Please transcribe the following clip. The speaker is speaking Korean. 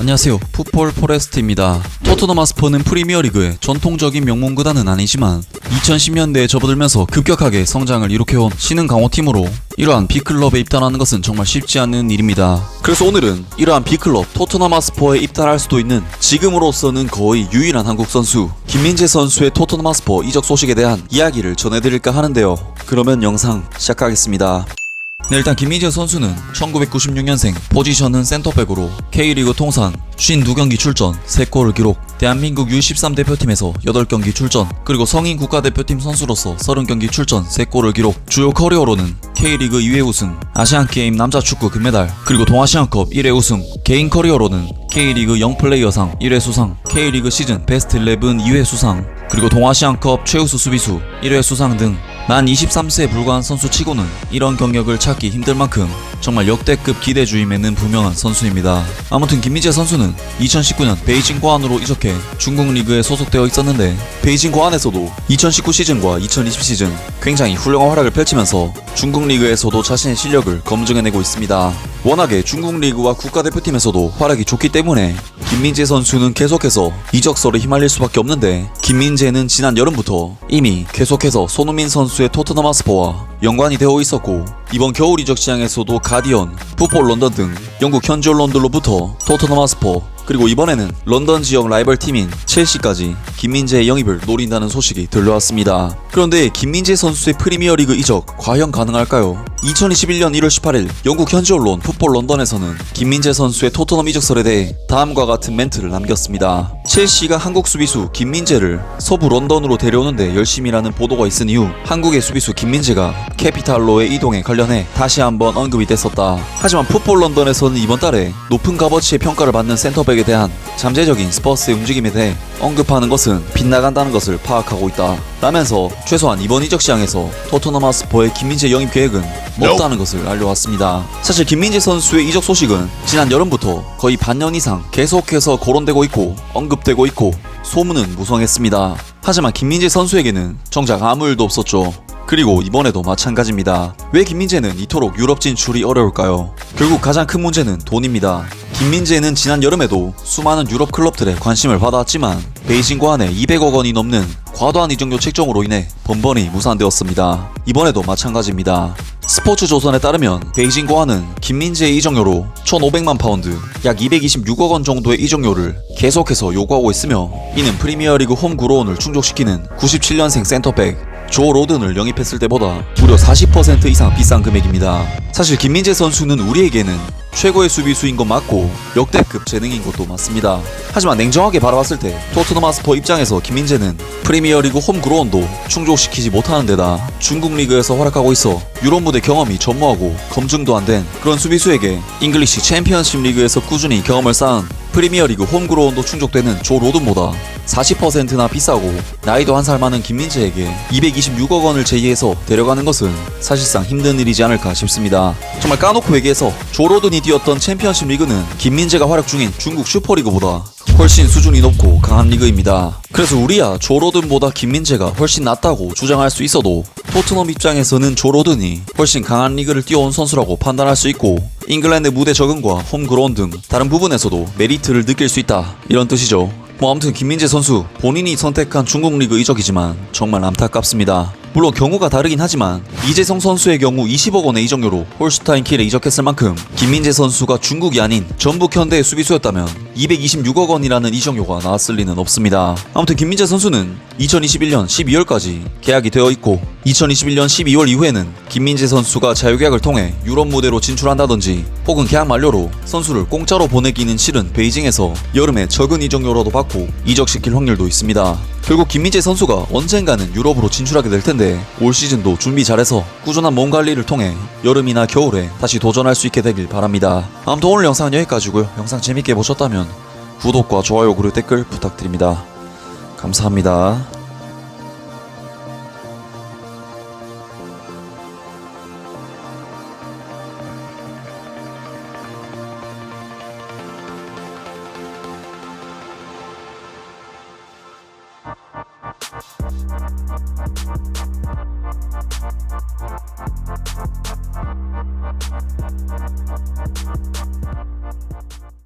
안녕하세요. 풋볼 포레스트입니다. 토트넘 하스퍼는 프리미어리그의 전통적인 명문 구단은 아니지만 2010년대에 접어들면서 급격하게 성장을 이룩해온 신흥 강호팀으로 이러한 B클럽에 입단하는 것은 정말 쉽지 않은 일입니다. 그래서 오늘은 이러한 B클럽 토트넘 하스퍼에 입단할 수도 있는 지금으로서는 거의 유일한 한국 선수 김민재 선수의 토트넘 하스퍼 이적 소식에 대한 이야기를 전해드릴까 하는데요. 그러면 영상 시작하겠습니다. 네, 일단 김민재 선수는 1996년생, 포지션은 센터백으로 K리그 통산 52경기 출전, 3골을 기록, 대한민국 U13 대표팀에서 8경기 출전, 그리고 성인 국가대표팀 선수로서 30경기 출전, 3골을 기록, 주요 커리어로는 K리그 2회 우승, 아시안게임 남자축구 금메달, 그리고 동아시안컵 1회 우승, 개인 커리어로는 K리그 영플레이어상 1회 수상, K리그 시즌 베스트 11 2회 수상, 그리고 동아시안컵 최우수 수비수 1회 수상 등 만 23세에 불과한 선수치고는 이런 경력을 찾기 힘들 만큼 정말 역대급 기대주임에는 분명한 선수입니다. 아무튼 김민재 선수는 2019년 베이징 고안으로 이적해 중국 리그에 소속되어 있었는데 베이징 고안에서도 2019 시즌과 2020 시즌 굉장히 훌륭한 활약을 펼치면서 중국 리그에서도 자신의 실력을 검증해내고 있습니다. 워낙에 중국 리그와 국가대표팀에서도 활약이 좋기 때문에 김민재 선수는 계속해서 이적설에 휘말릴 수밖에 없는데, 김민재는 지난 여름부터 이미 계속해서 손흥민 선수의 토트넘 하스퍼와 연관이 되어 있었고, 이번 겨울 이적 시장에서도 가디언, 풋볼 런던 등 영국 현지 언론들로부터 토트넘 하스퍼, 그리고 이번에는 런던 지역 라이벌 팀인 첼시까지 김민재의 영입을 노린다는 소식이 들려왔습니다. 그런데 김민재 선수의 프리미어리그 이적 과연 가능할까요? 2021년 1월 18일 영국 현지 언론 풋볼 런던에서는 김민재 선수의 토트넘 이적설에 대해 다음과 같은 멘트를 남겼습니다. 첼시가 한국 수비수 김민재를 서부 런던으로 데려오는데 열심히 일하는 보도가 있은 이후 한국의 수비수 김민재가 캐피탈로의 이동에 관련해 다시 한번 언급이 됐었다. 하지만 풋볼 런던에서는 이번 달에 높은 값어치의 평가를 받는 센터백에 대한 잠재적인 스퍼스의 움직임에 대해 언급하는 것은 빗나간다는 것을 파악하고 있다 라면서 최소한 이번 이적 시장에서 토트넘 하스퍼의 김민재 영입 계획은 없다는 것을 알려왔습니다. 사실 김민재 선수의 이적 소식은 지난 여름부터 거의 반년 이상 계속해서 거론되고 있고 언급되고 있고 소문은 무성했습니다. 하지만 김민재 선수에게는 정작 아무 일도 없었죠. 그리고 이번에도 마찬가지입니다. 왜 김민재는 이토록 유럽 진출이 어려울까요? 결국 가장 큰 문제는 돈입니다. 김민재는 지난 여름에도 수많은 유럽 클럽들의 관심을 받아왔지만 베이징 고안에 200억 원이 넘는 과도한 이적료 책정으로 인해 번번이 무산되었습니다. 이번에도 마찬가지입니다. 스포츠조선에 따르면 베이징 고안은 김민재의 이적료로 1,500만 파운드, 약 226억 원 정도의 이적료를 계속해서 요구하고 있으며, 이는 프리미어리그 홈 그로운을 충족시키는 97년생 센터백 조 로든을 영입했을 때보다 무려 40% 이상 비싼 금액입니다. 사실 김민재 선수는 우리에게는 최고의 수비수인 것 맞고 역대급 재능인 것도 맞습니다. 하지만 냉정하게 바라봤을 때 토트넘 하스퍼 입장에서 김민재는 프리미어리그 홈 그로운도 충족시키지 못하는 데다 중국 리그에서 활약하고 있어 유럽 무대 경험이 전무하고 검증도 안 된 그런 수비수에게 잉글리시 챔피언십 리그에서 꾸준히 경험을 쌓은 프리미어리그 홈 그로운도 충족되는 조 로든보다 40%나 비싸고 나이도 한 살 많은 김민재에게 226억 원을 제의해서 데려가는 것은 사실상 힘든 일이지 않을까 싶습니다. 정말 까놓고 얘기해서 조 로든이 뛰었던 챔피언십 리그는 김민재가 활약 중인 중국 슈퍼리그보다 훨씬 수준이 높고 강한 리그입니다. 그래서 우리야 조 로든보다 김민재가 훨씬 낫다고 주장할 수 있어도 토트넘 입장에서는 조 로든이 훨씬 강한 리그를 뛰어온 선수라고 판단할 수 있고, 잉글랜드 무대 적응과 홈 그라운드 등 다른 부분에서도 메리트를 느낄 수 있다, 이런 뜻이죠. 아무튼 김민재 선수 본인이 선택한 중국 리그 이적이지만 정말 안타깝습니다. 물론 경우가 다르긴 하지만 이재성 선수의 경우 20억 원의 이적료로 홀슈타인 킬에 이적했을 만큼 김민재 선수가 중국이 아닌 전북 현대의 수비수였다면 226억 원이라는 이적료가 나왔을 리는 없습니다. 아무튼 김민재 선수는 2021년 12월까지 계약이 되어 있고, 2021년 12월 이후에는 김민재 선수가 자유계약을 통해 유럽 무대로 진출한다든지 혹은 계약 만료로 선수를 공짜로 보내기는 싫은 베이징에서 여름에 적은 이적료라도 받고 이적시킬 확률도 있습니다. 결국 김민재 선수가 언젠가는 유럽으로 진출하게 될 텐데 올 시즌도 준비 잘해서 꾸준한 몸 관리를 통해 여름이나 겨울에 다시 도전할 수 있게 되길 바랍니다. 아무튼 오늘 영상은 여기까지고요. 영상 재밌게 보셨다면 구독과 좋아요 그리고 댓글 부탁드립니다. 감사합니다.